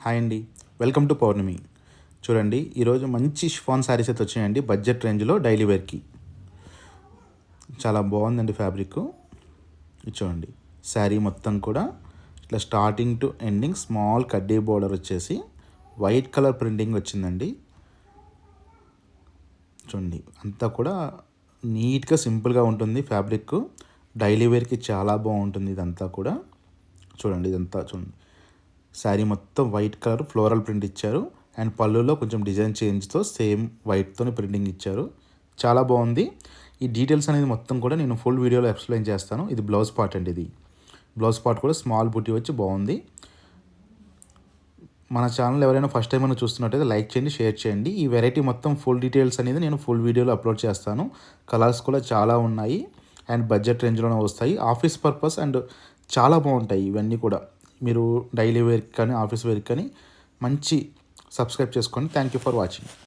Hi అండి, welcome to పౌర్ణమి. చూడండి, ఈరోజు మంచి షిఫాన్ శారీస్ అయితే వచ్చాయండి బడ్జెట్ రేంజ్లో డైలీ వేర్కి. చాలా బాగుందండి ఫ్యాబ్రిక్. చూడండి, శారీ మొత్తం కూడా ఇట్లా స్టార్టింగ్ టు ఎండింగ్ స్మాల్ కడ్డీ బోర్డర్ వచ్చేసి వైట్ కలర్ ప్రింటింగ్ వచ్చిందండి. చూడండి, అంతా కూడా నీట్గా సింపుల్గా ఉంటుంది ఫ్యాబ్రిక్. డైలీ వేర్కి చాలా బాగుంటుంది ఇదంతా కూడా. చూడండి, ఇదంతా చూడండి, శారీ మొత్తం వైట్ కలర్ ఫ్లోరల్ ప్రింట్ ఇచ్చారు. అండ్ పళ్ళులో కొంచెం డిజైన్ చేంజ్తో సేమ్ వైట్తో ప్రింటింగ్ ఇచ్చారు. చాలా బాగుంది. ఈ డీటెయిల్స్ అనేది మొత్తం కూడా నేను ఫుల్ వీడియోలో ఎక్స్ప్లెయిన్ చేస్తాను. ఇది బ్లౌజ్ పార్ట్ అండి. ఇది బ్లౌజ్ పార్ట్ కూడా స్మాల్ బుట్టి వచ్చి బాగుంది. మన ఛానల్ ఎవరైనా ఫస్ట్ టైం మనం చూస్తున్నట్టయితే లైక్ చేయండి, షేర్ చేయండి. ఈ వెరైటీ మొత్తం ఫుల్ డీటెయిల్స్ అనేది నేను ఫుల్ వీడియోలో అప్లోడ్ చేస్తాను. కలర్స్ కూడా చాలా ఉన్నాయి అండ్ బడ్జెట్ రేంజ్లోనే వస్తాయి. ఆఫీస్ పర్పస్ అండ్ చాలా బాగుంటాయి ఇవన్నీ కూడా. మీరు డైలీ వేర్కి కానీ ఆఫీస్ వేర్కి కానీ మంచి సబ్స్క్రైబ్ చేసుకోండి. Thank you for watching.